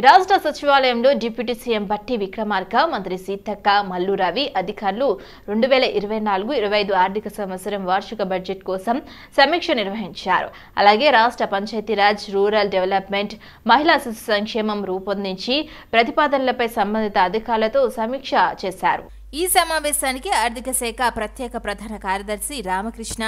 రాష్ట్ర సచివాలయంలో deputy CM బట్టి విక్రమార్క, మంత్రి సీతక్క, మల్లు రవి అధికారులు 2024-25 ఆర్థిక సంవత్సరం వార్షిక బడ్జెట్ కోసం సమీక్ష నిర్వహించారు. అలాగే రాష్ట్ర పంచాయతీరాజ్, రూరల్ డెవలప్మెంట్, మహిళా శిశు సంక్షేమం రూపొందించి ప్రతిపాదనలపై సంబంధిత అధికారులతో సమీక్ష చేశారు. ఈ సమావేశానికి ఆర్థిక శాఖ ప్రత్యేక ప్రధాన కార్యదర్శి Ramakrishna,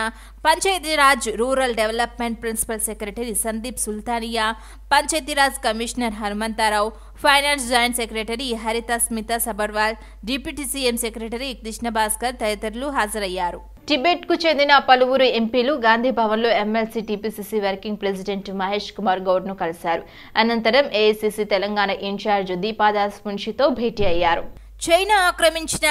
Panchayati Raj rural development principal secretary Sandeep Sultania, Panchayati Raj commissioner Hanumantharao, finance joint secretary హరిత Smitha Sabharwal, deputy CM secretary Krishna Bhaskar తదితరులు హాజరయ్యారు. టిబెట్ కు చెందిన పలువురు ఎంపీలు గాంధీ భవన్ లో MLC TPCC working president Mahesh Kumar Goud ను కలిశారు. అనంతరం ఏఐసీసీ తెలంగాణ ఇన్ఛార్జ్ దీపాదాస్ మున్షితో భేటీ అయ్యారు. చైనా ఆక్రమించిన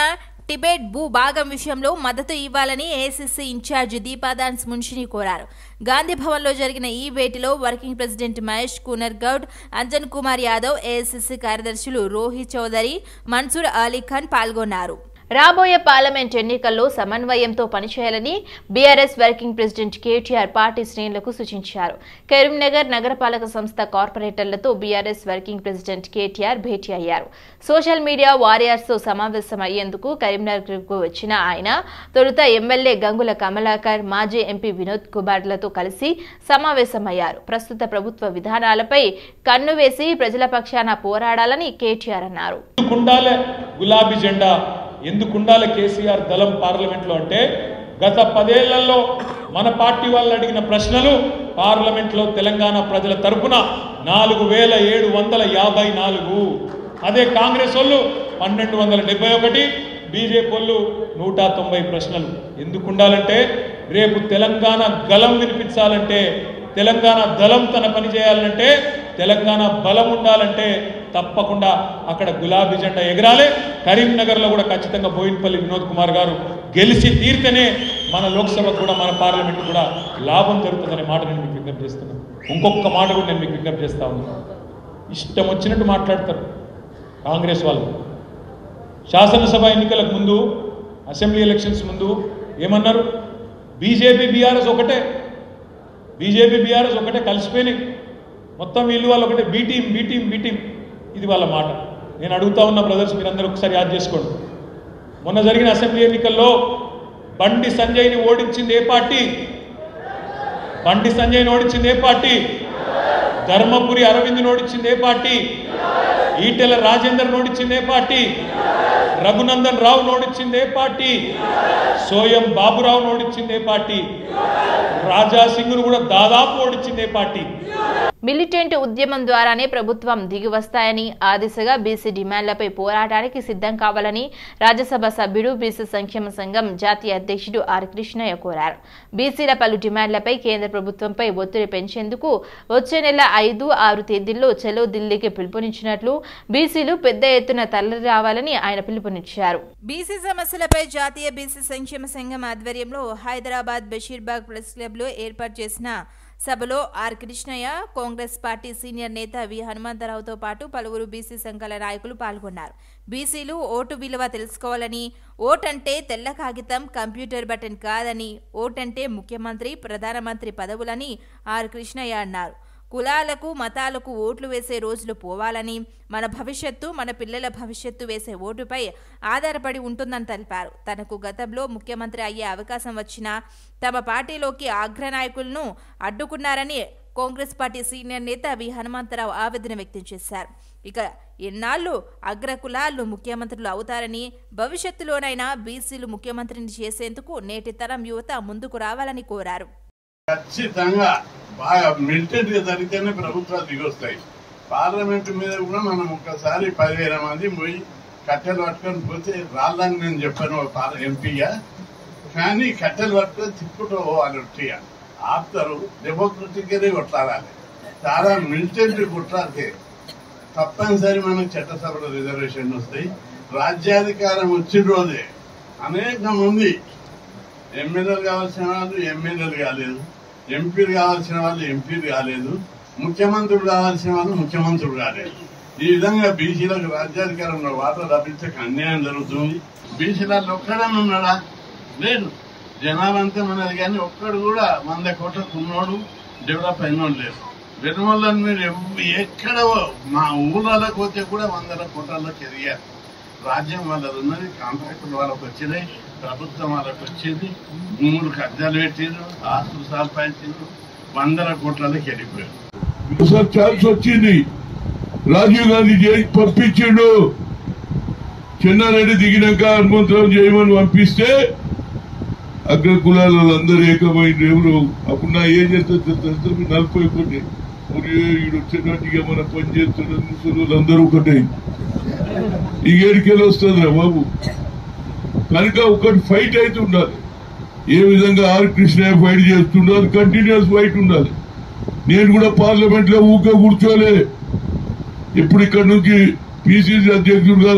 టిబెట్ భూభాగం విషయంలో మద్దతు ఇవ్వాలని ఏఐసీసీ ఇన్ఛార్జ్ దీపాదాస్ మున్షిని కోరారు. గాంధీ భవన్లో జరిగిన ఈ భేటీలో working president Mahesh Kumar Goud, Anjan Kumar Yadav, AICC కార్యదర్శులు రోహిత్ చౌదరి, మన్సూర్ అలీ ఖాన్ పాల్గొన్నారు. రాబోయే పార్లమెంట్ ఎన్నికల్లో సమన్వయంతో పనిచేయాలని BRS working president KTR party శ్రేణులకు సూచించారు. కరీంనగర్ నగరపాలక సంస్థ కార్పొరేటర్లతో బీఆర్ఎస్ వర్కింగ్ ప్రెసిడెంట్ కేటీఆర్ భేటీ అయ్యారు. సోషల్ మీడియా వారియర్స్ తో సమావేశమయ్యేందుకు కరీంనగర్కు వచ్చిన ఆయన తొలుత ఎమ్మెల్యే గంగుల కమలాకర్, మాజీ ఎంపీ వినోద్ కుమార్లతో కలిసి సమావేశమయ్యారు. ప్రస్తుత ప్రభుత్వ విధానాలపై కన్ను వేసి ప్రజల పక్షాన పోరాడాలని కేటీఆర్ అన్నారు. గులాబీ జెండా ఎందుకుండాలి కేసీఆర్ దళం పార్లమెంట్లో అంటే గత 10 ఏళ్లలో మన పార్టీ వాళ్ళు అడిగిన ప్రశ్నలు పార్లమెంట్లో తెలంగాణ ప్రజల తరపున 4754, అదే కాంగ్రెస్ వాళ్ళు 1271, బీజేపీ వాళ్ళు 190 ప్రశ్నలు. ఎందుకుండాలంటే రేపు తెలంగాణ గలం వినిపించాలంటే, తెలంగాణ దళం తన పని చేయాలంటే, తెలంగాణ బలం ఉండాలంటే తప్పకుండా అక్కడ గులాబీ జెండా ఎగరాలి. కరీంనగర్లో కూడా ఖచ్చితంగా బోయినపల్లి వినోద్ కుమార్ గారు గెలిచి తీరితేనే మన లోక్సభకు కూడా మన పార్లమెంట్ కూడా లాభం జరుగుతుందనే మాట నేను మీకు విజ్ఞప్తి చేస్తున్నాను. ఇంకొక మాట కూడా నేను మీకు విజ్ఞప్తి చేస్తా ఉన్నాను. ఇష్టం వచ్చినట్టు మాట్లాడతారు కాంగ్రెస్ వాళ్ళు. శాసనసభ ఎన్నికలకు ముందు, అసెంబ్లీ ఎలక్షన్స్ ముందు ఏమన్నారు? బీజేపీ బీఆర్ఎస్ ఒకటే, బీజేపీ బీఆర్ఎస్ ఒకటే, కలిసిపోయినాయి మొత్తం, వీళ్ళు వాళ్ళు ఒకటే, be team be team be team. ఇది వాళ్ళ మాట. నేను అడుగుతా ఉన్న బ్రదర్స్, మీరందరూ ఒకసారి యాద్ చేసుకోండి. మొన్న జరిగిన అసెంబ్లీ ఎన్నికల్లో బండి సంజయ్ని ఓడించింది ఏ పార్టీ? బండి సంజయ్ని ఓడించింది ఏ పార్టీ? ధర్మపురి అరవింద్ని ఓడించింది ఏ పార్టీ? ఈటెల రాజేందర్ ఓడించింది ఏ పార్టీ? రఘునందన్ రావు ఓడించింది ఏ పార్టీ? సోయం బాబురావు ఓడించింది ఏ పార్టీ? రాజా సింగ్ను కూడా దాదాపు ఓడించింది ఏ పార్టీ? మిలిటెంట్ ఉద్యమం ద్వారానే ప్రభుత్వం దిగి వస్తాయని, ఆ దిశగా బీసీ డిమాండ్లపై పోరాటానికి సిద్ధం కావాలని రాజ్యసభ సభ్యుడు, బీసీ సంక్షేమ సంఘం జాతీయ అధ్యక్షుడు ఆర్ కృష్ణయ్య కోరారు. బీసీల పలు డిమాండ్లపై కేంద్ర ప్రభుత్వంపై ఒత్తిడి పెంచేందుకు వచ్చే నెల 5, 6 తేదీల్లో చలో ఢిల్లీకి పిలుపునిచ్చినట్లు, బీసీలు పెద్ద ఎత్తున తరలిరావాలని ఆయన పిలుపునిచ్చారు. బీసీ సమస్యలపై జాతీయ బీసీ సంక్షేమ సంఘం ఆధ్వర్యంలో హైదరాబాద్ బషీర్బాగ్ ప్రెస్ క్లబ్ లో ఏర్పాటు చేసిన సభలో R Krishnaiah, Congress party senior నేత వి హనుమంతరావుతో పాటు పలువురు బీసీ సంఘాల నాయకులు పాల్గొన్నారు. బీసీలు ఓటు విలువ తెలుసుకోవాలని, ఓటంటే తెల్ల కాగితం, కంప్యూటర్ బటన్ కాదని, ఓటంటే ముఖ్యమంత్రి, ప్రధానమంత్రి పదవులని ఆర్ కృష్ణయ్య అన్నారు. కులాలకు, మతాలకు ఓట్లు వేసే రోజులు పోవాలని, మన భవిష్యత్తు, మన పిల్లల భవిష్యత్తు వేసే ఓటుపై ఆధారపడి ఉంటుందని తెలిపారు. తనకు గతంలో ముఖ్యమంత్రి అయ్యే అవకాశం వచ్చినా తమ పార్టీలోకి అగ్రనాయకులను అడ్డుకున్నారని కాంగ్రెస్ పార్టీ సీనియర్ నేత వి హనుమంతరావు ఆవేదన వ్యక్తం చేశారు. ఇక ఎన్నాళ్ళు అగ్రకులాలు ముఖ్యమంత్రులు అవుతారని, భవిష్యత్తులోనైనా బీసీలు ముఖ్యమంత్రిని చేసేందుకు నేటి తరం యువత ముందుకు రావాలని కోరారు. ఖచ్చితంగా బాగా మిలిటెంట్ గా జరిగితేనే ప్రభుత్వాలు దిగొస్తాయి. పార్లమెంట్ మీద కూడా మనం ఒకసారి 10,000 మంది పోయి కట్టెలు పట్టుకొని పోతే రాళ్ళని నేను చెప్పాను ఎంపీగా, కానీ కట్టెలు పట్టుకొని తిప్పుతూ పోవాలి. ఒట్టిగా ఆపుతారు. డెమోక్రటిక్ గానే కొట్లాడాలి. చాలా మిలిటెంట్ కొట్లాడితే తప్పనిసరి మనకు చట్టసభలో రిజర్వేషన్ వస్తాయి. రాజ్యాధికారం వచ్చిన రోజే అనేక మంది ఎమ్మెల్యేలు కావాల్సిన వాళ్ళు ఎమ్మెల్యేలు కాలేదు, ఎంపీలు కావాల్సిన వాళ్ళు ఎంపీలు కాలేదు, ముఖ్యమంత్రులు కావాల్సిన వాళ్ళు ముఖ్యమంత్రులు కాలేదు. ఈ విధంగా బీసీలకు రాజ్యాధికారంలో వాటా లభించక అన్యాయం జరుగుతుంది. బీసీలలో ఒక్కడని ఉన్నాడా? లేదు. జనాభా అంతా మనది, కానీ ఒక్కడు కూడా 100 కోట్లకు ఉన్నోడు, డెవలప్ అయినోడు లేదు. వెనుమలను మీరు ఎక్కడ మా ఊళ్ళలోకి పోతే కూడా 100 కోట్లలోకి ఎదిగారు. రాజ్యం వాళ్ళది ఉన్నది, కాంట్రాక్టులు వాళ్ళకి వచ్చినాయి, ప్రభుత్వం వాళ్ళకి వచ్చింది, భూములు కబ్జాలు పెట్టిండ్రు, ఆస్తులు సంపాదించిండ్రు, 100 కోట్లలోకి వెళ్ళిపోయారు. ఛాన్స్ వచ్చింది, రాజీవ్ గాంధీ జైలుకి పంపించిండు. చెన్నారెడ్డి దిగినాక హనుమంతరావు చేయమని పంపిస్తే అగ్ర కులాల అందరూ ఏకమైంది. ఎవరు అప్పుడు నా ఏం చేస్తారు 40 ఈడు వచ్చినట్టుగా మన పని చేస్తున్న ముసలు అందరూ ఒకటే. ఈ ఏడికెళ్ళి వస్తుందిరా బాబు. కనుక ఒకటి ఫైట్ అయితే ఉండాలి. ఏ విధంగా ఆర్ కృష్ణయ్య ఫైట్ చేస్తుండాలి, కంటిన్యూస్ ఫైట్ ఉండాలి. నేను కూడా పార్లమెంట్ లో ఊకే కూర్చోలే. ఇప్పుడు ఇక్కడ నుంచి పిసిసి అధ్యక్షుడుగా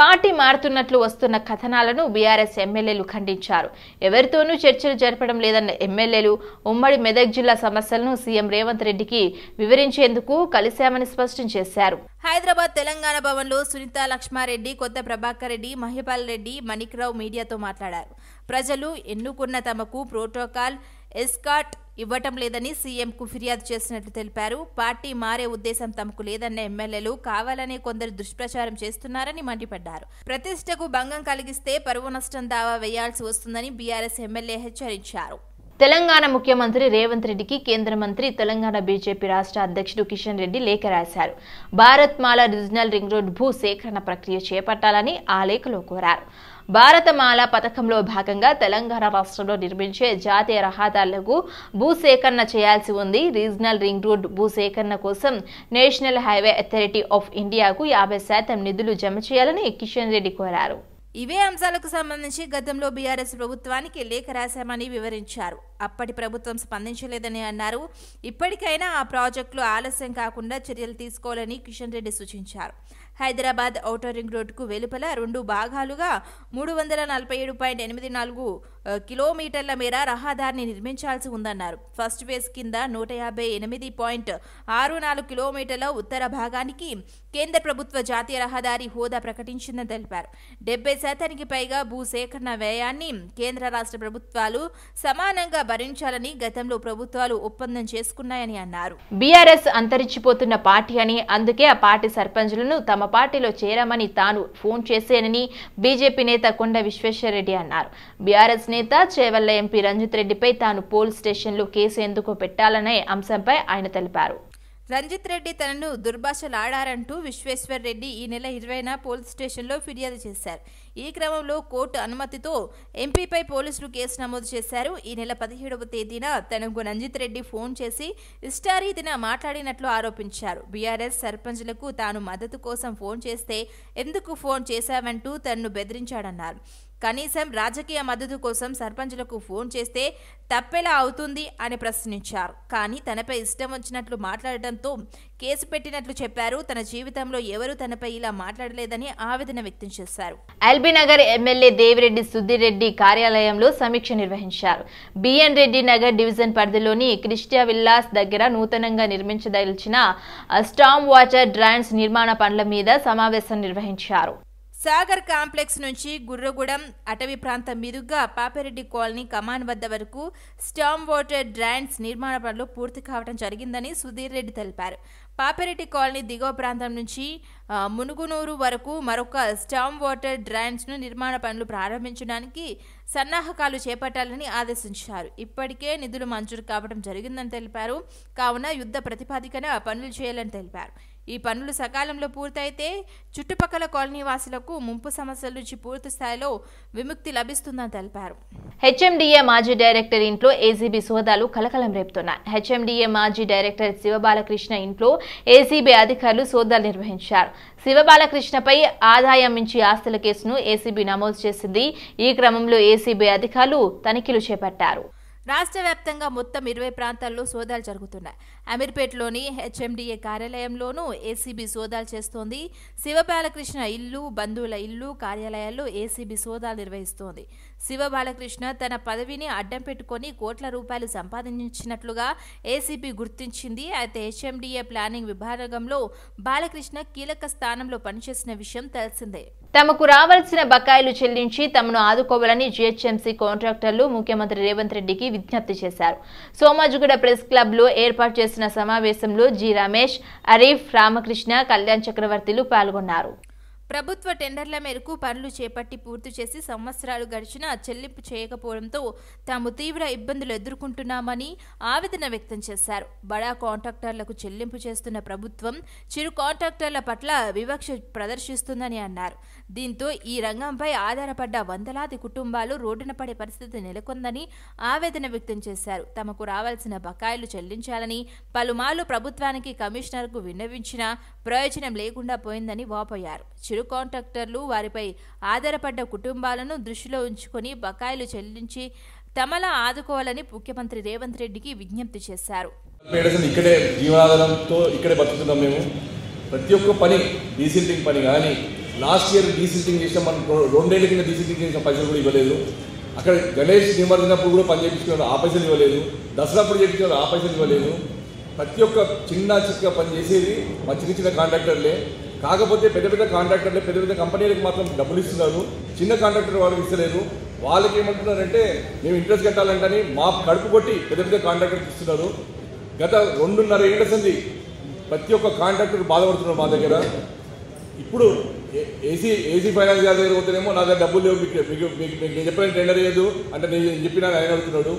పార్టీ మారుతున్నట్లు వస్తున్న కథనాలను బీఆర్ఎస్ ఎమ్మెల్యేలు ఖండించారు. ఎవరితోనూ చర్చలు జరపడం లేదన్న ఎమ్మెల్యేలు ఉమ్మడి మెదక్ జిల్లా సమస్యలను సీఎం రేవంత్ రెడ్డికి వివరించేందుకు కలిశామని స్పష్టం చేశారు. హైదరాబాద్ తెలంగాణ భవన్లో సునీత లక్ష్మారెడ్డి, కొత్త ప్రభాకర్ రెడ్డి, మహిపాల్ రెడ్డి, మణిక్రావు మీడియాతో మాట్లాడారు. ప్రజలు ఎన్నుకున్న తమకు ప్రోటోకాల్ ఎస్కాట్ ఇవ్వటం లేదని సీఎంకు ఫిర్యాదు చేసినట్లు తెలిపారు. పార్టీ మారే ఉద్దేశం తమకు లేదన్న ఎమ్మెల్యేలు కావాలనే కొందరు దుష్ప్రచారం చేస్తున్నారని మండిపడ్డారు. ప్రతిష్టకు భంగం కలిగిస్తే పరువు నష్టం దావా వేయాల్సి వస్తుందని బీఆర్ఎస్ ఎమ్మెల్యే హెచ్చరించారు. తెలంగాణ ముఖ్యమంత్రి రేవంత్ రెడ్డికి కేంద్ర మంత్రి తెలంగాణ బీజేపీ రాష్ట్ర అధ్యక్షుడు కిషన్ రెడ్డి లేఖ రాశారు. భారత్ మాల రీజనల్ రింగ్ రోడ్ భూ సేకరణ ప్రక్రియ చేపట్టాలని ఆ లేఖలో కోరారు. భారతమాల పథకంలో భాగంగా తెలంగాణ రాష్ట్రంలో నిర్మించే జాతీయ రహదారులకు భూసేకరణ చేయాల్సి ఉంది. రీజనల్ రింగ్ రోడ్ భూసేకరణ కోసం నేషనల్ హైవే అథారిటీ ఆఫ్ ఇండియాకు 50% నిధులు జమ చేయాలని కిషన్ రెడ్డి కోరారు. ఇవే అంశాలకు సంబంధించి గతంలో బీఆర్ఎస్ ప్రభుత్వానికి లేఖ రాశామని వివరించారు. అప్పటి ప్రభుత్వం స్పందించలేదని అన్నారు. ఇప్పటికైనా ఆ ప్రాజెక్టులు ఆలస్యం కాకుండా చర్యలు తీసుకోవాలని కిషన్ రెడ్డి సూచించారు. హైదరాబాద్ ఔటర్ రింగ్ రోడ్డుకు వెలుపల 2 భాగాలుగా 347.84 కిలోమీటర్ల మేర రహదారిని నిర్మించాల్సి ఉందన్నారు. ఫస్ట్ ఫేజ్ కింద 158.64 కిలోమీటర్ల ఉత్తర భాగానికి కేంద్ర ప్రభుత్వ జాతీయ రహదారి హోదా ప్రకటించిందని తెలిపారు. 70% పైగా భూసేకరణ వ్యయాన్ని కేంద్ర రాష్ట్ర ప్రభుత్వాలు సమానంగా భరించాలని గతంలో ప్రభుత్వాలు ఒప్పందం చేసుకున్నాయని అన్నారు. బీఆర్ఎస్ అంతరించిపోతున్న పార్టీ అని, అందుకే ఆ పార్టీ సర్పంచులను తమ పార్టీలో చేరమని తాను ఫోన్ చేశానని బీజేపీ నేత కొండ విశ్వేశ్వరరెడ్డి అన్నారు. బీఆర్ఎస్ నేత చేవెళ్ల ఎంపీ రంజిత్ రెడ్డిపై తాను పోలీస్ స్టేషన్లో కేసు ఎందుకు పెట్టాలనే అంశంపై ఆయన తెలిపారు. రంజిత్ రెడ్డి తనను దుర్భాషలాడారంటూ విశ్వేశ్వర్ రెడ్డి ఈ నెల 20న పోలీస్ స్టేషన్లో ఫిర్యాదు చేశారు. ఈ క్రమంలో కోర్టు అనుమతితో ఎంపీపై పోలీసులు కేసు నమోదు చేశారు. ఈ నెల 17వ తేదీన తనకు రంజిత్ రెడ్డి ఫోన్ చేసి ఇష్టారీతిన మాట్లాడినట్లు ఆరోపించారు. బీఆర్ఎస్ సర్పంచ్లకు తాను మద్దతు కోసం ఫోన్ చేస్తే ఎందుకు ఫోన్ చేశావంటూ తనను బెదిరించాడన్నారు. కనీసం రాజకీయ మద్దతు కోసం సర్పంచ్లకు ఫోన్ చేస్తే తప్పెలా అవుతుంది అని ప్రశ్నించారు. కానీ తనపై ఇష్టం వచ్చినట్లు మాట్లాడటంతో కేసు పెట్టినట్లు చెప్పారు. తన జీవితంలో ఎవరూ తనపై ఇలా మాట్లాడలేదని ఆవేదన వ్యక్తం చేశారు. ఎల్బీనగర్ ఎమ్మెల్యే దేవిరెడ్డి సుధీర్ రెడ్డి కార్యాలయంలో సమీక్ష నిర్వహించారు. బిఎన్ రెడ్డి నగర్ డివిజన్ పరిధిలోని క్రిస్టియా విల్లాస్ దగ్గర నూతనంగా నిర్మించదలిచిన స్టామ్ వాటర్ డ్రైన్స్ నిర్మాణ పనుల మీద సమావేశం నిర్వహించారు. సాగర్ కాంప్లెక్స్ నుంచి గుర్రగూడెం అటవీ ప్రాంతం మీదుగా పాపిరెడ్డి కాలనీ కమాన్ వద్ద వరకు స్టామ్ వాటర్ డ్రైన్స్ నిర్మాణ పనులు పూర్తి కావడం జరిగిందని సుధీర్ రెడ్డి తెలిపారు. పాపిరెడ్డి కాలనీ దిగువ ప్రాంతం నుంచి మునుగునూరు వరకు మరొక స్టామ్ వాటర్ డ్రైన్స్ నిర్మాణ పనులు ప్రారంభించడానికి సన్నాహకాలు చేపట్టాలని ఆదేశించారు. ఇప్పటికే నిధులు మంజూరు కావడం జరిగిందని తెలిపారు. కావున యుద్ధ ప్రతిపాదికన పనులు చేయాలని తెలిపారు. ఈ పనులు సకాలంలో పూర్తయితే చుట్టుపక్కల కాలనీ వాసులకు ముంపు సమస్యల నుంచి పూర్తి స్థాయిలో విముక్తి లభిస్తుందని తెలిపారు. హెచ్ఎండిఏ మాజీ డైరెక్టర్ ఇంట్లో ఏసీబీ సోదాలు కలకలం రేపుతున్నాయి. హెచ్ఎండిఏ మాజీ డైరెక్టర్ శివబాలకృష్ణ ఇంట్లో ఏసీబీ అధికారులు సోదాలు నిర్వహించారు. శివబాలకృష్ణపై ఆదాయం మించి ఆస్తుల కేసును ఏసీబీ నమోదు చేసింది. ఈ క్రమంలో ఏసీబీ అధికారులు తనిఖీలు చేపట్టారు. రాష్ట్ర వ్యాప్తంగా మొత్తం 20 ప్రాంతాల్లో సోదాలు జరుగుతున్నాయి. అమీర్పేటలోని హెచ్ఎండిఏ కార్యాలయంలోనూ ఏసీబీ సోదాలు చేస్తోంది. శివబాలకృష్ణ ఇల్లు, బంధువుల ఇల్లు, కార్యాలయాల్లో ఏసీబీ సోదాలు నిర్వహిస్తోంది. శివబాలకృష్ణ తన పదవిని అడ్డం పెట్టుకుని కోట్ల రూపాయలు సంపాదించినట్లుగా ఏసీబీ గుర్తించింది. అయితే హెచ్ఎండిఏ ప్లానింగ్ విభాగంలో బాలకృష్ణ కీలక స్థానంలో పనిచేసిన విషయం తెలిసిందే. తమకు రావాల్సిన బకాయిలు చెల్లించి తమను ఆదుకోవాలని జీహెచ్ఎంసీ కాంట్రాక్టర్లు ముఖ్యమంత్రి రేవంత్ రెడ్డికి విజ్ఞప్తి చేశారు. సోమాజిగూడ ప్రెస్ క్లబ్ లో ఏర్పాటు చేసిన చేసిన సమావేశంలో జి రమేష్, అరీఫ్, రామకృష్ణ, కళ్యాణ్ చక్రవర్తిలు పాల్గొన్నారు. ప్రభుత్వ టెండర్ల మేరకు పనులు చేపట్టి పూర్తి చేసి సంవత్సరాలు గడిచినా చెల్లింపు చేయకపోవడంతో తాము తీవ్ర ఇబ్బందులు ఎదుర్కొంటున్నామని ఆవేదన వ్యక్తం చేశారు. బడా కాంట్రాక్టర్లకు చెల్లింపు చేస్తున్న ప్రభుత్వం చిరు కాంట్రాక్టర్ల పట్ల వివక్ష ప్రదర్శిస్తుందని అన్నారు. దీంతో ఈ రంగంపై ఆధారపడ్డ వందలాది కుటుంబాలు రోడ్డున పడే పరిస్థితి నెలకొందని ఆవేదన వ్యక్తం చేశారు. తమకు రావాల్సిన బకాయిలు చెల్లించాలని పలుమార్లు ప్రభుత్వానికి, కమిషనర్కు విన్నవించినా ప్రయోజనం లేకుండా పోయిందని వాపోయారు. చిరు కాంట్రాక్టర్లు వారిపై ఆధారపడ్డ కుటుంబాలను దృష్టిలో ఉంచుకొని బకాయిలు చెల్లించి తమలా ఆదుకోవాలని ముఖ్యమంత్రి రేవంత్ రెడ్డికి విజ్ఞప్తి చేశారు. ఇక్కడే జీవనాధారంతో ఇక్కడే బతుకుతున్నాం మేము. ప్రతి ఒక్క పని డీసిల్టింగ్ పని కానీ లాస్ట్ ఇయర్ డీసిల్టింగ్ చేసిన మనం 2 ఏళ్ల కింద డీసిల్టింగ్ చేసిన పైసలు కూడా ఇవ్వలేదు. అక్కడ గణేష్ నిమజ్జనప్పుడు కూడా పని చేయించుకున్నారు, ఆ పైసలు ఇవ్వలేదు. దసరా అప్పుడు చేయించుకున్నారు, ఆ పైసలు ఇవ్వలేదు. ప్రతి ఒక్క చిన్న చిక్క పని చేసేది మా చిన్న కాంట్రాక్టర్లే. కాకపోతే పెద్ద పెద్ద కాంట్రాక్టర్లే, పెద్ద పెద్ద కంపెనీలకు మాత్రం డబ్బులు ఇస్తున్నారు. చిన్న కాంట్రాక్టర్ వాళ్ళకి ఇస్తలేరు. వాళ్ళకి ఏమంటున్నారంటే మేము ఇంట్రెస్ట్ కట్టాలంటని మా కడుపు కొట్టి పెద్ద పెద్ద కాంట్రాక్టర్కి ఇస్తున్నారు. గత 2.5 ఏళ్ల సంది ప్రతి ఒక్క కాంట్రాక్టర్ బాధపడుతున్నారు మా దగ్గర. ఇప్పుడు ఏసీ ఫైనాన్స్ గారి దగ్గర పోతేనేమో నా దగ్గర డబ్బులు లేవు, మీకు చెప్పిన టెండర్ లేదు అంటే నేను చెప్పినా ఆయన అడుగుతున్నాడు.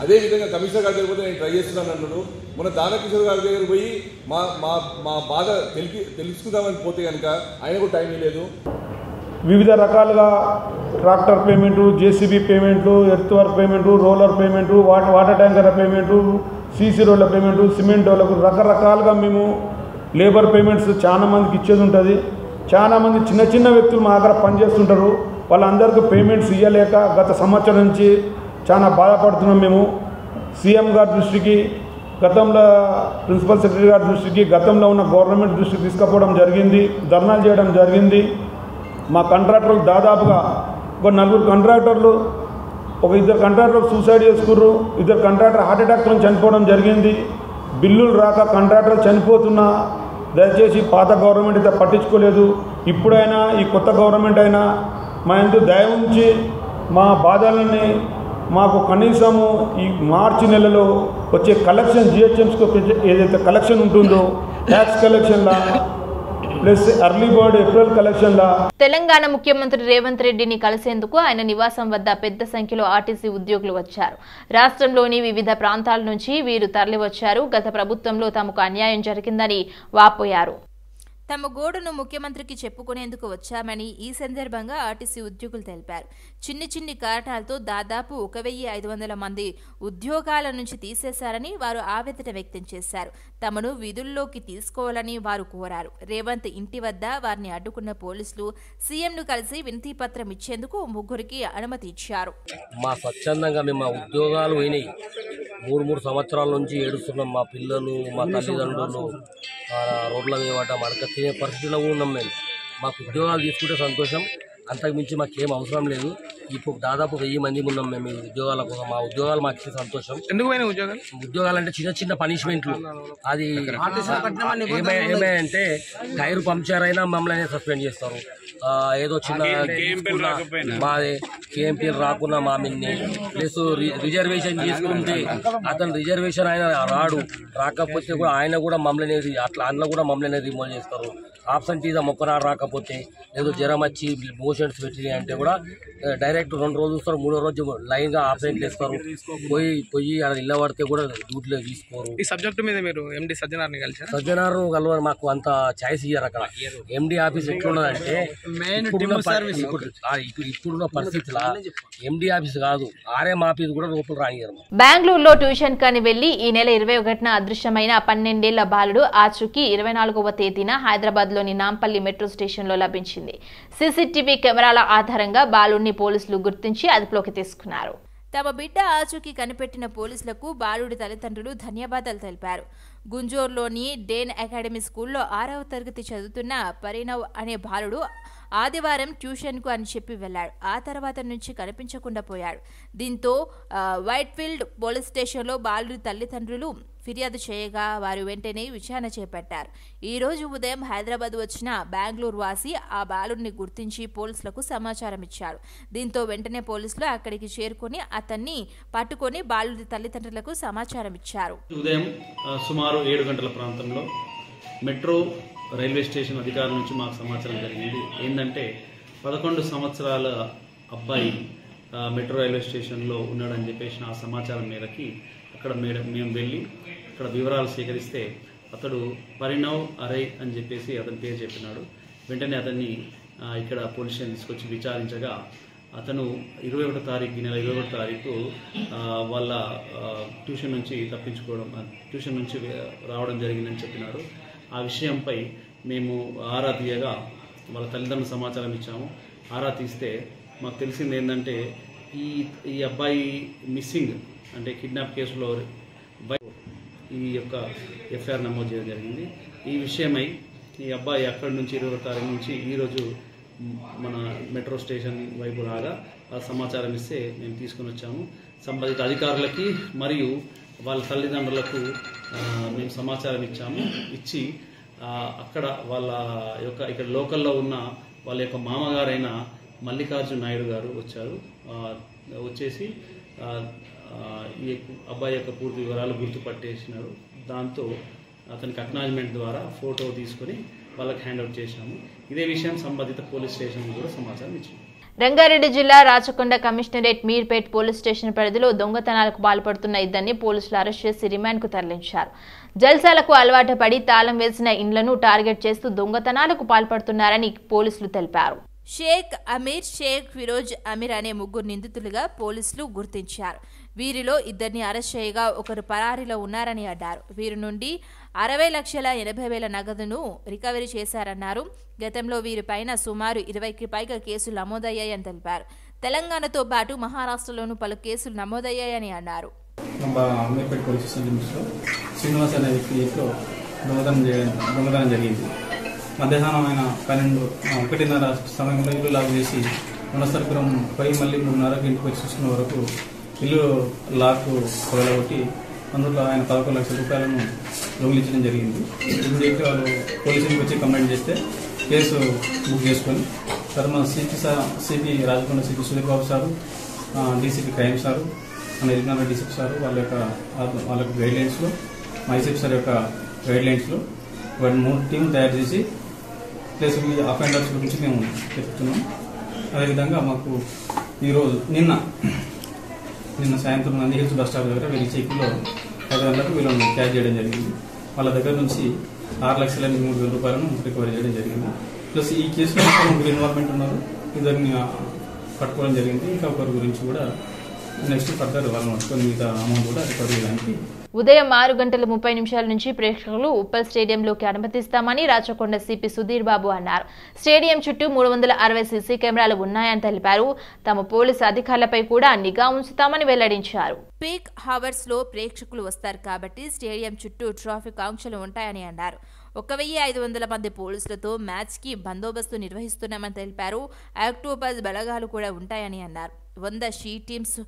అదేవిధంగా కమిషనర్ గారి దగ్గర పోతే నేను ట్రై చేస్తున్నాను అన్నాడు. మొన్న దానకిషోర్ గారి దగ్గర పోయి మా బాధ తెలుసుకుందామని పోతే కనుక ఆయనకు టైం లేదు. వివిధ రకాలుగా ట్రాక్టర్ పేమెంటు, జేసీబీ పేమెంట్లు, earth work payment, roller payment, water ట్యాంకర్ల పేమెంటు, సీసీ రోడ్ల పేమెంటు, సిమెంట్ రోడ్లకు రకరకాలుగా మేము లేబర్ పేమెంట్స్ చాలా మందికి ఇచ్చేది ఉంటుంది. చాలామంది చిన్న చిన్న వ్యక్తులు మా దగ్గర పనిచేస్తుంటారు. వాళ్ళందరికీ పేమెంట్స్ ఇవ్వలేక గత సంవత్సరం నుంచి చాలా బాధపడుతున్నాం మేము. సీఎం గారి దృష్టికి, గతంలో ప్రిన్సిపల్ సెక్రటరీ గారి దృష్టికి, గతంలో ఉన్న గవర్నమెంట్ దృష్టికి తీసుకుపోవడం జరిగింది. ధర్నాలు చేయడం జరిగింది. మా కాంట్రాక్టర్లు దాదాపుగా ఒక 4 కాంట్రాక్టర్లు, ఒక 2 కాంట్రాక్టర్లు సూసైడ్ చేసుకుర్రు. 2 కాంట్రాక్టర్ హార్ట్ అటాక్తో చనిపోవడం జరిగింది. బిల్లులు రాక కాంట్రాక్టర్లు చనిపోతున్నా దయచేసి పాత గవర్నమెంట్ అయితే పట్టించుకోలేదు. ఇప్పుడైనా ఈ కొత్త గవర్నమెంట్ అయినా మా ఎందుకు దయ ఉంచి మా బాధలని మాకు కనీసము ఈ మార్చి నెలలో వచ్చే కలెక్షన్ జిహెచ్ఎంసీకి ఏదైతే కలెక్షన్ ఉంటుందో ట్యాక్స్ కలెక్షన్లా ప్లస్ ఎర్లీ బర్డ్ ఏప్రిల్ కలెక్షన్లా. తెలంగాణ ముఖ్యమంత్రి రేవంత్ రెడ్డిని కలిసేందుకు ఆయన నివాసం వద్ద పెద్ద సంఖ్యలో ఆర్టీసీ ఉద్యోగులు వచ్చారు. రాష్ట్రంలోని వివిధ ప్రాంతాల నుంచి వీరు తరలివచ్చారు. గత ప్రభుత్వంలో తమకు అన్యాయం జరిగిందని వాపోయారు. తమ గోడును ముఖ్యమంత్రికి చెప్పుకునేందుకు వచ్చామని ఈ సందర్భంగా ఆర్టీసీ ఉద్యోగులు తెలిపారు. చిన్ని కారణాలతో దాదాపు 1500 మంది ఉద్యోగాల నుంచి తీసేశారని వారు ఆవేదన వ్యక్తం చేశారు. తమను విధుల్లోకి తీసుకోవాలని వారు కోరారు. రేవంత్ ఇంటి వద్ద వారిని అడ్డుకున్న పోలీసులు సీఎంను కలిసి వినతి పత్రం ఇచ్చేందుకు 3 అనుమతి ఇచ్చారు. మా స్వచ్ఛందంగా మేము మా ఉద్యోగాలు పోయినాయి. 3 సంవత్సరాల నుంచి ఏడుస్తున్నాం. మా పిల్లలు, మా తల్లిదండ్రులు రోడ్ల మీద మడక తినే పరిస్థితిలో ఉన్నాం. మేము మాకు ఉద్యోగాలు తీసుకుంటే సంతోషం, అంతకుమించి మాకేం అవసరం లేదు. ఇప్పుడు దాదాపు 1000 మంది ఉన్నాం మేము ఉద్యోగాల కోసం. మా ఉద్యోగాలు మాకు ఇచ్చే సంతోషం. ఉద్యోగాలు అంటే చిన్న పనిష్మెంట్లు. అది ఏమైందంటే టైర్ పంక్చర్ అయినా మమ్మల్ని సస్పెండ్ చేస్తారు. ఏదో చిన్న మాది కేఎంపీ రాకున్నా మా మిన్ని ప్లస్ రిజర్వేషన్ తీసుకుంటే అతను రిజర్వేషన్ ఆయన రాకపోతే కూడా ఆయన కూడా మమ్మల్ని అట్లా అన్న కూడా మమ్మల్ని రిమూవ్ చేస్తారు. ఆబ్సెంటీజం ఒక్కనాడు రాకపోతే ఏదో జ్వరం వచ్చి మోషన్స్ పెట్టినాయి అంటే కూడా డైరెక్ట్ 2 రోజులు చూస్తారు, 3వ రోజు లైన్ గా ఆబ్సెంట్లు ఇస్తారు. పోయి అక్కడ ఇళ్ళ పడితే కూడా డ్యూటీలో తీసుకోరు. ఈ సబ్జెక్టు మీద మీరు ఎండి సజ్జనార్ కలవరు, మాకు అంత ఛాయిస్ ఇయ్యారు. అక్కడ ఎండి ఆఫీస్ ఎట్లున్నదంటే ఇప్పుడున్న పరిస్థితిలో ఎండి ఆఫీస్ కాదు, ఆర్ఎం ఆఫీస్ కూడా లోపల రానియరు. బెంగళూరులో ట్యూషన్ కని వెళ్లి ఈ నెల 21న అదృశ్యమైన 12 ఏళ్ల బాలుడు ఆచూకీ 24వ తేదీన హైదరాబాద్ లోని నాంపల్లి మెట్రో స్టేషన్ లో లభించింది. సీసీటీవీ కెమెరాల ఆధారంగా బాలుడిని పోలీసులు గుర్తించి అదుపులోకి తీసుకున్నారు. తమ బిడ్డ ఆచూకీ కనిపెట్టిన పోలీసులకు బాలుడి తల్లిదండ్రులు ధన్యవాదాలు తెలిపారు. గుంజూరులోని డేన్ అకాడమీ స్కూల్లో 6వ తరగతి చదువుతున్న పరిణవ్ అనే బాలుడు ఆదివారం ట్యూషన్కు అని చెప్పి వెళ్లాడు. ఆ తర్వాత నుంచి కనిపించకుండా పోయాడు. దీంతో వైట్ఫీల్డ్ పోలీస్ స్టేషన్లో బాలుడి తల్లిదండ్రులు ఫిర్యాదు చేయగా వారు వెంటనే విచారణ చేపట్టారు. ఈ రోజు ఉదయం హైదరాబాద్ వచ్చిన బెంగళూరు వాసి ఆ బాలుడిని గుర్తించి పోలీసులకు సమాచారం ఇచ్చారు. దీంతో వెంటనే పోలీసులు అక్కడికి చేరుకొని అతన్ని పట్టుకొని బాలుడి తల్లిదండ్రులకు సమాచారం ఇచ్చారు. ఉదయం సుమారు 7 గంటల ప్రాంతంలో మెట్రో రైల్వే స్టేషన్ అధికారుల నుంచి మాకు సమాచారం జరిగింది. ఏంటంటే 11 సంవత్సరాల అబ్బాయి మెట్రో రైల్వే స్టేషన్లో ఉన్నాడని చెప్పేసి ఆ సమాచారం మేరకి అక్కడ మేము వెళ్ళి అక్కడ వివరాలు సేకరిస్తే అతడు పరిణవ్ అరై అని చెప్పేసి అతని పేరు చెప్పినాడు. వెంటనే అతన్ని ఇక్కడ పోలీస్ స్టేషన్ తీసుకొచ్చి విచారించగా అతను 21వ తారీఖు ఈ నెల 21వ తారీఖు వాళ్ళ ట్యూషన్ నుంచి ట్యూషన్ నుంచి రావడం జరిగిందని చెప్పినాడు. ఆ విషయంపై మేము ఆరా తీయగా వాళ్ళ తల్లిదండ్రులు సమాచారం ఇచ్చాము. ఆరా తీస్తే మాకు తెలిసింది ఏంటంటే ఈ అబ్బాయి మిస్సింగ్ అంటే కిడ్నాప్ కేసులో ఈ యొక్క ఎఫ్ఐఆర్ నమోదు చేయడం జరిగింది. ఈ విషయమై ఈ అబ్బాయి అక్కడి నుంచి 20వ తారీఖు నుంచి ఈరోజు మన మెట్రో స్టేషన్ వైపు రాగా ఆ సమాచారం ఇస్తే మేము తీసుకుని వచ్చాము. సంబంధిత అధికారులకి మరియు వాళ్ళ తల్లిదండ్రులకు మేము సమాచారం ఇచ్చి అక్కడ వాళ్ళ యొక్క ఇక్కడ లోకల్లో ఉన్న వాళ్ళ యొక్క మామగారైన మల్లికార్జున నాయుడు గారు వచ్చేసి ఈ అబ్బాయి యొక్క పూర్తి వివరాలు గుర్తుపట్టేసినారు. దాంతో అతనికి అక్నాలజ్మెంట్ ద్వారా ఫోటో తీసుకొని వాళ్ళకి హ్యాండ్అవుట్ చేసినాము. ఇదే విషయం సంబంధిత పోలీస్ స్టేషన్ కూడా సమాచారం ఇచ్చాము. రంగారెడ్డి జిల్లా Rachakonda commissionerate Meerpet police station పరిధిలో దొంగతనాలకు పాల్పడుతున్న ఇద్దరిని పోలీసులు అరెస్ట్ చేసి రిమాండ్కు తరలించారు. జల్సాలకు అలవాటు పడి తాళం వేసిన ఇండ్లను టార్గెట్ చేస్తూ దొంగతనాలకు పాల్పడుతున్నారని పోలీసులు తెలిపారు. షేక్ అమీర్, షేక్ ఫిరోజ్ అమీర్ అనే 3 నిందితులుగా పోలీసులు గుర్తించారు. వీరిలో ఇద్దరిని అరెస్ట్ చేయగా ఒకరు పరారీలో ఉన్నారని అన్నారు. వీరి నుండి 60,80,000 నగదును రికవరీ చేశారన్నారు. గతంలో వీరిపైన సుమారు 20కి పైగా కేసులు నమోదయ్యాయని తెలిపారు. తెలంగాణతో పాటు మహారాష్ట్రలోనూ పలు కేసులు నమోదయ్యాయని అన్నారు. అమీర్పేట్ పోలీస్ స్టేషన్ శ్రీనివాస్ అనే వ్యక్తితో దొంగతనం జరిగింది. మధ్యాహ్నం ఆయన 1:30 సమయంలో ఇల్లు లాక్ చేసి మనసరపురం పోయి మళ్ళీ 3:30కి ఇంటికి వచ్చి చూసుకున్న వరకు ఇల్లు లాక్ కొలగొట్టి అందులో ఆయన 11 లక్షల రూపాయలను దొంగిలించడం జరిగింది. ఇమీడియట్గా వాళ్ళు పోలీసులకు వచ్చి కంప్లైంట్ చేస్తే కేసు బుక్ చేసుకొని తర్వాత CP Rajakonda CP Sudheer Babu sir, DCP crime sir, మన ఎరిగిన డీసీపీ సారు వాళ్ళ గైడ్లైన్స్లో, మైసీపీ సార్ యొక్క గైడ్లైన్స్లో వాటి 3 టీం తయారు చేసి ప్లస్ ఈ అఫెండర్స్ గురించి మేము చెప్తున్నాం. అదేవిధంగా మాకు ఈరోజు నిన్న సాయంత్రం నంది హిల్స్ బస్ స్టాప్ దగ్గర వీళ్ళ చెక్లో 10 గంటలకు వీళ్ళని క్యాచ్ చేయడం జరిగింది. వాళ్ళ దగ్గర నుంచి 6,03,000 రూపాయలను రికవరీ చేయడం జరిగింది. ప్లస్ ఈ కేసులో 3 ఇన్వాల్వ్మెంట్ ఉన్నారు. ఇద్దరిని పట్టుకోవడం జరిగింది. ఇంకా ఒకరి గురించి కూడా నెక్స్ట్ ఫర్దర్ వాళ్ళని పట్టుకొని మిగతా అమౌంట్ కూడా రికవరీ చేయడానికి ఉదయం 6:30 నుంచి ప్రేక్షకులు ఉప్పల్ స్టేడియంలోకి అనుమతిస్తామని రాచకొండ సిపి సుధీర్ బాబు అన్నారు. స్టేడియం చుట్టూ 360 సీసీ కెమెరాలు ఉన్నాయని తెలిపారు. తమ పోలీసు అధికారులపై కూడా నిఘా ఉంచుతామని వెల్లడించారు. పీక్ హవర్స్ లో ప్రేక్షకులు వస్తారు కాబట్టి స్టేడియం చుట్టూ ట్రాఫిక్ ఆంక్షలు ఉంటాయని అన్నారు. 1,500 మంది పోలీసులతో మ్యాచ్ కి బందోబస్తు నిర్వహిస్తున్నామని తెలిపారు. ఆక్టోపస్ బలగాలు కూడా ఉంటాయని అన్నారు. 100 షీ టీమ్స్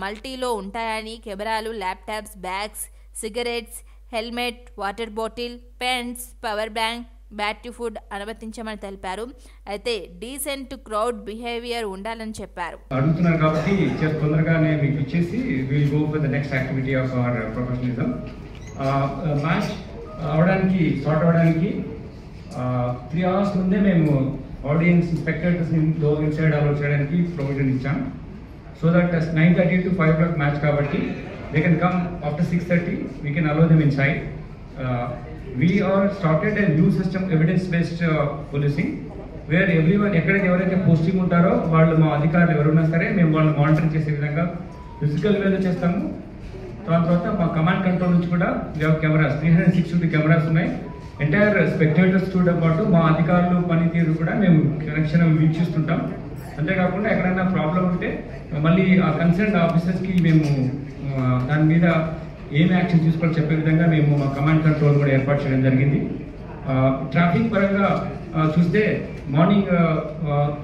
మల్టీలో ఉంటాయని, కెమెరాలు, laptops, bags, cigarettes, helmet, water bottle, pens, power bank, battery food అనుమతించమని తెలిపారు. అయితే డీసెంట్ క్రౌడ్ బిహేవియర్ ఉండాలని చెప్పారు. అడుగుతున్నారు కాబట్టి తొందరగానే మీకు ఇచ్చేసి will go for the next activity of our professionalism. Match అవడానికి స్టార్ట్ అవడానికి 3 hours ముందే మేము ఆడియన్స్ స్పెక్టేటర్స్ ఇన్సైడ్ అలౌ చేయడానికి ప్రొవిజన్ ఇచ్చాం. So that 9:30 to 5 o'clock match కాబట్టి they can come after 6:30 we can allow them inside. We are started a new system evidence based policing where everyone ఎక్కడైతే ఎవరైతే posting ఉంటారో వాళ్ళు మా అధికారులు ఎవరున్నా సరే మేము వాళ్ళని మానిటరింగ్ చేసే విధంగా ఫిజికల్ వేలో చేస్తాము. దాని తర్వాత మా కమాండ్ కంట్రోల్ నుంచి కూడా కెమెరాస్ 360 కెమెరాస్ ఉన్నాయి. ఎంటైర్ స్పెక్టేటర్స్ తో పాటు మా అధికారులు పనితీరు కూడా మేము క్షణం వీక్షిస్తుంటాం. అంతేకాకుండా ఎక్కడైనా ప్రాబ్లం ఉంటే మళ్ళీ ఆ కన్సర్న్ ఆఫీసర్స్కి మేము దాని మీద ఏం యాక్షన్ తీసుకోవాలో చెప్పే విధంగా మేము మా కమాండ్ కంట్రోల్ కూడా ఏర్పాటు చేయడం జరిగింది. ట్రాఫిక్ పరంగా చూస్తే మార్నింగ్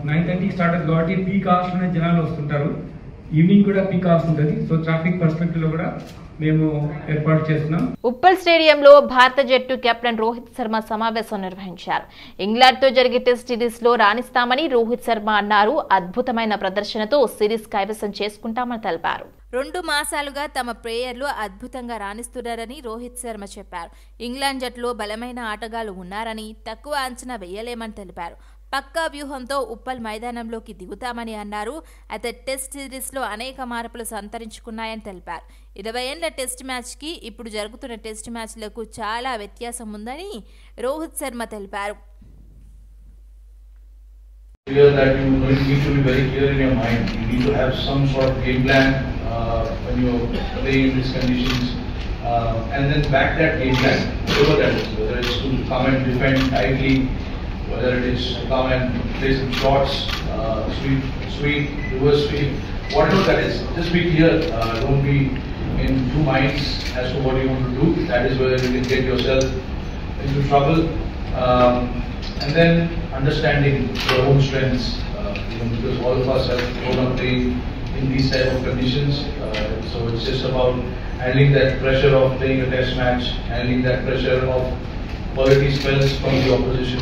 9:30 స్టార్ట్ అవుతుంది కాబట్టి పీక్ అవర్స్లోనే జనాలు వస్తుంటారు. ఈవినింగ్ కూడా పీక్ అవర్స్ ఉంటుంది. సో ట్రాఫిక్ పర్స్పెక్టివ్లో కూడా మేము ఏర్పాటు చేస్తున్నాం. ఉప్పల్ స్టేడియంలో భారత జట్టు కెప్టెన్ రోహిత్ శర్మ సమావేశం నిర్వహించారు. ఇంగ్లాండ్తో జరిగే టెస్ట్ సిరీస్లో రాణిస్తామని రోహిత్ శర్మ అన్నారు. అద్భుతమైన ప్రదర్శనతో సిరీస్ కైవసం చేసుకుంటామని తెలిపారు. 2 మాసాలుగా తమ ప్లేయర్లు అద్భుతంగా రాణిస్తున్నారని రోహిత్ శర్మ చెప్పారు. ఇంగ్లాండ్ జట్టులో బలమైన ఆటగాళ్లు ఉన్నారని తక్కువ అంచనా వేయలేమని తెలిపారు. పక్కా వ్యూహంతో ఉప్పల్ మైదానంలోకి దిగుతామని అన్నారు. అయితే టెస్ట్ సిరీస్లో అనేక మార్పులు సంతరించుకున్నాయని తెలిపారు. 20 ఏళ్ల టెస్ట్ మ్యాచ్కి ఇప్పుడు జరుగుతున్న టెస్ట్ మ్యాచ్లకు చాలా వ్యత్యాసం ఉందని రోహిత్ శర్మ తెలిపారు. That you need to be very clear in your mind. You need to have some sort of game plan when you play in these conditions, and then back that game plan, whatever that is, whether it's to come and defend tightly, whether it is to come and play some shots, sweep, reverse sweep, whatever that is. Just be clear. Don't be in two minds as to what you want to do. That is where you can get yourself into trouble. And then understanding your own strengths, because all of us have grown up playing in these type of conditions. So it's just about handling that pressure of playing a test match, handling that pressure of quality spells from the opposition.